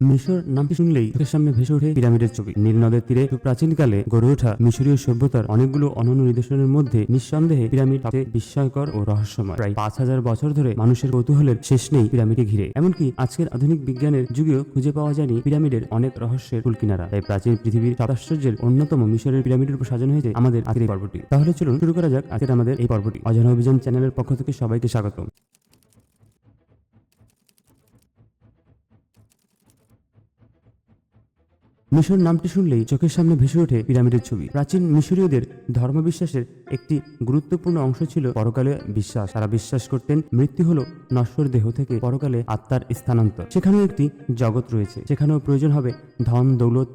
মিশর নামটি শুনলেই চোখের সামনে ভেসে ওঠে পিরামিডের ছবি। নীল নদের তীরে প্রাচীনকালে গড়ে ওঠা মিশরীয় সভ্যতার অনেকগুলো অনন্য নিদর্শনের মধ্যে নিঃসন্দেহে পিরামিড সবচেয়ে বিস্ময়কর ও রহস্যময়। প্রায় 5,000 বছর ধরে মানুষের কৌতূহলের শেষ নেই পিরামিডে ঘিরে। এমনকি আজকের আধুনিক বিজ্ঞানের যুগেও খুঁজে পাওয়া যায়নি পিরামিডের অনেক রহস্যের কুলকিনারা। তাই প্রাচীন পৃথিবীর সপ্তাশ্চর্যের অন্যতম মিশরের পিরামিডের উপর সাজানো হয়েছে আমাদের আজকের এই পর্বটি। তাহলে চলুন শুরু করা যাক আজকের আমাদের এই পর্বটি। অজানা অভিযান চ্যানেলের পক্ষ থেকে সবাইকে স্বাগতম। মিশর নামটি শুনলেই চোখের সামনে ভেসে ওঠে পিরামিডের ছবি। প্রাচীন মিশরীয়দের ধর্মবিশ্বাসের একটি গুরুত্বপূর্ণ অংশ ছিল পরকালে বিশ্বাস। তারা বিশ্বাস করতেন মৃত্যু হলো নশ্বর দেহ থেকে পরকালে আত্মার স্থানান্তর। সেখানেও একটি জগৎ রয়েছে, সেখানেও প্রয়োজন হবে ধন দৌলত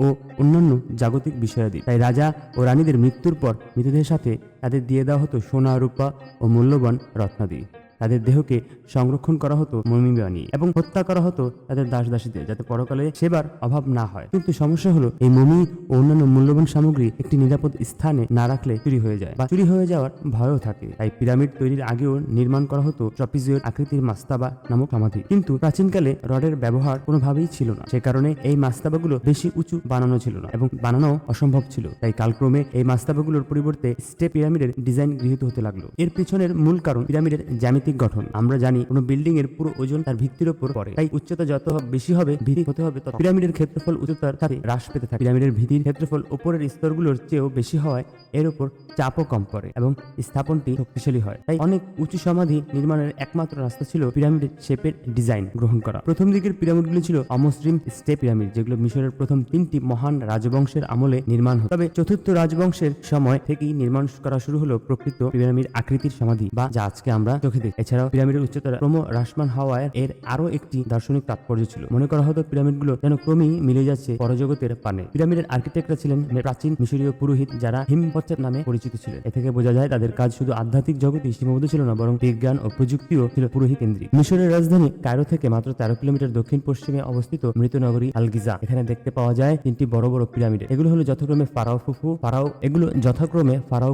ও অন্যান্য জাগতিক বিষয়াদি। তাই রাজা ও রানীদের মৃত্যুর পর মৃতদেহের সাথে তাদের দিয়ে দেওয়া হতো সোনা রূপা ও মূল্যবান রত্নাদি। তাদের দেহকে সংরক্ষণ করা হতো মমি বানিয়ে এবং হত্যা করা হতো তাদের দাসদাসীদের, যাতে পরকালে সেবার অভাব না হয়। কিন্তু সমস্যা হলো এই মমি ও অন্যান্য মূল্যবান সামগ্রী একটি নিরাপদ স্থানে না রাখলে চুরি হয়ে যায় বা চুরি হয়ে যাওয়ার ভয়ও থাকে। তাই পিরামিড তৈরির আগেও নির্মাণ করা হতো ট্রাপিজয়েড আকৃতির মাস্তাবা নামক সমাধি। কিন্তু প্রাচীনকালে রডের ব্যবহার কোনোভাবেই ছিল না, সে কারণে এই মাস্তাবাগুলো বেশি উঁচু বানানো ছিল না এবং বানানো অসম্ভব ছিল। তাই কালক্রমে এই মাস্তাবাগুলোর পরিবর্তে স্টেপ পিরামিডের ডিজাইন গৃহীত হতে লাগলো। এর পিছনের মূল কারণ পিরামিডের জ্যামিতিক গঠন। আমরা জানি কোনো বিল্ডিং এর পুরো ওজন তার ভিত্তির উপর পড়ে, তাই উচ্চতা যত বেশি হবে ভিত্তি হতে হবে তত পিরামিডের ক্ষেত্রফল উচ্চতার সাথে হ্রাস পেতে থাকে। পিরামিডের ভিত্তির ক্ষেত্রফল উপরের স্তরগুলোর চেয়েও বেশি হওয়ায় এর উপর চাপও কম পড়ে এবং স্থাপনটি শক্তিশালী হয়। তাই অনেক উঁচু সমাধি নির্মাণের একমাত্র রাস্তা ছিল পিরামিডের শেপের ডিজাইন গ্রহণ করা। প্রথম দিকের পিরামিডগুলি ছিল অমসৃণ স্টেপ পিরামিড, যেগুলো মিশরের প্রথম 3টি মহান রাজবংশের আমলে নির্মাণ হয়। তবে চতুর্থ রাজবংশের সময় থেকেই নির্মাণ করা শুরু হলো প্রকৃত পিরামিড আকৃতির সমাধি, বা যা আজকে আমরা চোখে দেখি। এছাড়াও পিরামিডের উচ্চতা ক্রম হ্রাসমান হওয়ায় এর আরো একটি দার্শনিক তাৎপর্য ছিল। মনে করা হতো পিরামিডগুলো যেন ক্রমেই মিলে যাচ্ছে পরজগতের পানে। পিরামিডের আর্কিটেক্টরা ছিলেন প্রাচীন মিশরীয় পুরোহিত, যারা হিমহোটেপ নামে পরিচিত ছিলেন। এ থেকে বোঝা যায় তাদের কাজ শুধু আধ্যাত্মিক জগতেই সীমাবদ্ধ ছিল না, বরং বিজ্ঞান ও প্রযুক্তিও ছিল পুরোহিত কেন্দ্রিক। মিশরের রাজধানী কায়রো থেকে মাত্র 13 কিলোমিটার দক্ষিণ পশ্চিমে অবস্থিত মৃত নগরী আল গিজা। এখানে দেখতে পাওয়া যায় 3টি বড় বড় পিরামিড। এগুলো হলো যথাক্রমে ফারাও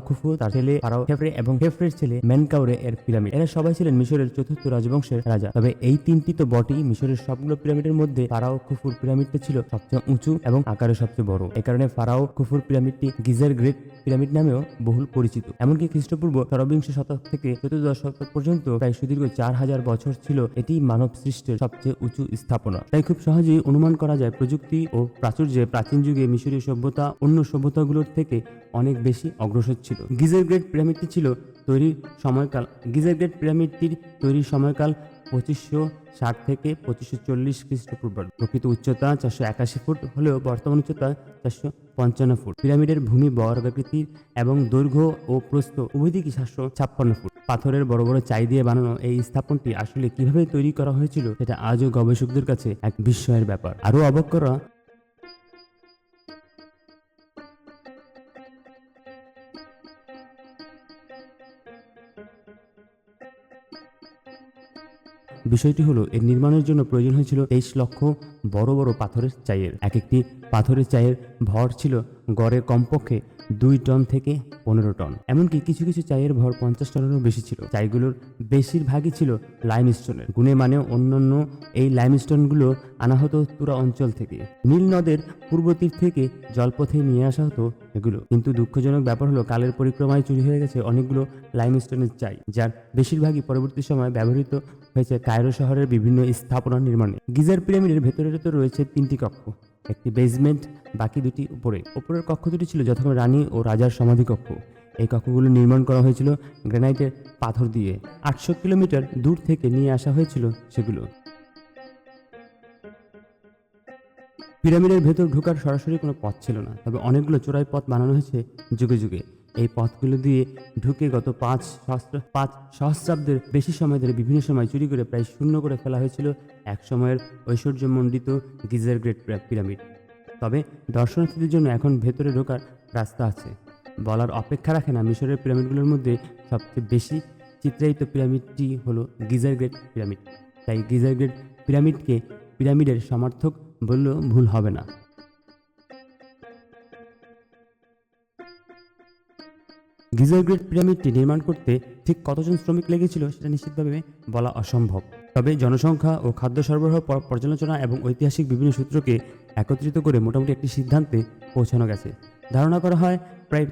খুফু, তার ছেলে ফারাও খেফরে এবং খেফরের ছেলে মেনকাউরে এর পিরামিড। এরা সবাই ছিলেন মিশরের চতুর্থ রাজবংশের রাজা। তবে এই 3টি তো বটেই, মিশরের সবগুলো পিরামিডের মধ্যে ফারাও খুফুর পিরামিডটা ছিল সবচেয়ে উঁচু এবং আকারে সবচেয়ে বড়। এ কারণে ফারাও খুফুর পিরামিডটি গিজার গ্রেট পিরামিড নামেও বহুল পরিচিত। এমনকি খ্রিস্টপূর্ব ষড়বিংশ শতক থেকে চতুর্দশ শতক পর্যন্ত প্রায় সুদীর্ঘ 4,000 বছর ছিল এটি মানব সৃষ্টির সবচেয়ে উঁচু স্থাপনা। তাই খুব সহজেই অনুমান করা যায় প্রযুক্তি ও প্রাচুর্যে প্রাচীন যুগে মিশরীয় সভ্যতা অন্য সভ্যতাগুলোর থেকে অনেক বেশি অগ্রসর ছিল। গিজার গ্রেট পিরামিডটির তৈরির সময়কাল 2560 থেকে 2540 খ্রিস্টপূর্বাব্দ। প্রকৃত উচ্চতা 481 ফুট হলেও বর্তমান উচ্চতা 455 ফুট। পিরামিডের ভূমি বর্গাকৃতির এবং দৈর্ঘ্য ও প্রস্থ উভয় দিকই 756 ফুট। পাথরের বড় বড় চাই দিয়ে বানানো এই স্থাপনটি আসলে কিভাবে তৈরি করা হয়েছিল সেটা আজও গবেষকদের কাছে এক বিস্ময়ের ব্যাপার। আরো অবাক করা বিষয়টি হলো, এর নির্মাণের জন্য প্রয়োজন হয়েছিল 23 লক্ষ বড় বড় পাথরের চাইয়ের। এক একটি পাথরের চাইয়ের ভর ছিল গড়ে কমপক্ষে 2 টন থেকে 15 টন। এমনকি কিছু কিছু চাইয়ের ভর 50 টনেরও বেশি ছিল। চাইগুলোর বেশিরভাগই ছিল লাইমস্টোনের। গুণে মানেও অন্যান্য এই লাইমস্টোনগুলো আনা হতো তুরা অঞ্চল থেকে। নীল নদের পূর্ব তীর থেকে জলপথে নিয়ে আসা হতো এগুলো। কিন্তু দুঃখজনক ব্যাপার হলো, কালের পরিক্রমায় চুরি হয়ে গেছে অনেকগুলো লাইমস্টোনের চাই, যার বেশিরভাগই পরবর্তী সময় ব্যবহৃত হয়েছে কায়রো শহরের বিভিন্ন স্থাপনা নির্মাণে। গিজার পিরামিডের ভেতরে রয়েছে 3টি কক্ষ, একটি বেসমেন্ট, বাকি 2টি উপরের কক্ষ দুটি ছিল যথাক্রমে রানী ও রাজার সমাধি কক্ষ। এই কক্ষগুলো নির্মাণ করা হয়েছিল গ্রানাইটের পাথর দিয়ে। 800 কিলোমিটার দূর থেকে নিয়ে আসা হয়েছিল সেগুলো। পিরামিডের ভেতর ঢোকার সরাসরি কোনো পথ ছিল না, তবে অনেকগুলো চোরাই পথ বানানো হয়েছে যুগে যুগে। এই পথগুলো দিয়ে ঢুকে গত 5 সহস্রাব্দের বেশি সময় ধরে বিভিন্ন সময় চুরি করে প্রায় শূন্য করে ফেলা হয়েছিল এক সময়ের ঐশ্বর্যমণ্ডিত গিজার গ্রেট পিরামিড। তবে দর্শনার্থীদের জন্য এখন ভেতরে ঢোকার রাস্তা আছে। বলার অপেক্ষা রাখে না, মিশরের পিরামিডগুলোর মধ্যে সবচেয়ে বেশি চিত্রায়িত পিরামিডটি হলো গিজার গ্রেট পিরামিড। তাই গিজার গ্রেট পিরামিডকে পিরামিডের সমার্থক বললেও ভুল হবে না। গিজার গ্রেট পিরামিডটি নির্মাণ করতে ঠিক কতজন শ্রমিক লেগেছিল সেটা নিশ্চিতভাবে বলা অসম্ভব। তবে জনসংখ্যা ও খাদ্য সরবরাহ পর্যালোচনা এবং ঐতিহাসিক বিভিন্ন সূত্রকে একত্রিত করে মোটামুটি একটি সিদ্ধান্তে পৌঁছানো গেছে। ধারণা করা হয় প্রায়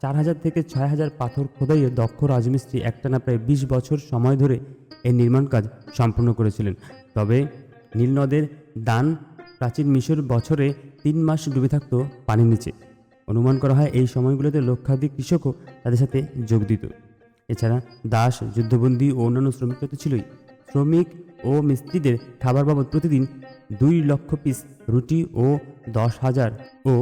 4,000 থেকে 6,000 পাথর খোদাইয়ে দক্ষ রাজমিস্ত্রি একটানা প্রায় 20 বছর সময় ধরে এই নির্মাণ কাজ সম্পন্ন করেছিলেন। তবে নীল নদের দান প্রাচীন মিশর বছরে 3 মাস ডুবে থাকতো পানির নিচে। অনুমান করা হয় এই সময়গুলোতে লক্ষাধিক কৃষকও তাদের সাথে যোগ দিত। এছাড়া দাস, যুদ্ধবন্দী ও অন্যান্য শ্রমিক তো ছিলই। শ্রমিক ও মিস্ত্রিদের খাবার বাবদ প্রতিদিন 2 লক্ষ পিস রুটি ও 10,000 ও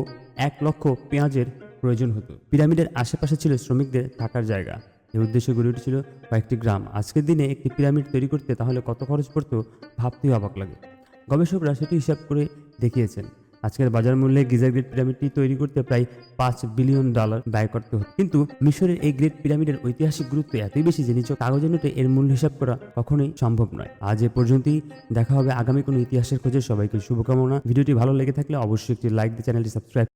1 লক্ষ পেঁয়াজের প্রয়োজন হতো। পিরামিডের আশেপাশে ছিল শ্রমিকদের থাকার জায়গা। এই উদ্দেশ্যে গড়ে উঠেছিল কয়েকটি গ্রাম। আজকের দিনে একটি পিরামিড তৈরি করতে তাহলে কত খরচ পড়তো ভাবতেই অবাক লাগে। গবেষকরা সেটি হিসাব করে দেখিয়েছেন। আজকের বাজার মূল্যে গিজার গ্রেট পিরামিডটি তৈরি করতে প্রায় $5 বিলিয়ন ব্যয় করতে হতো। কিন্তু মিশরের এই গ্রেট পিরামিডের ঐতিহাসিক গুরুত্ব এতই বেশি যে নিচে কাগজের নোটে এর মূল্য হিসাব করা কখনোই সম্ভব নয়। আজ এ পর্যন্তই। দেখা হবে আগামী কোনো ইতিহাসের খোঁজে। সবাইকে শুভকামনা। ভিডিওটি ভালো লেগে থাকলে অবশ্যই একটি লাইক দিয়ে চ্যানেলটি সাবস্ক্রাইব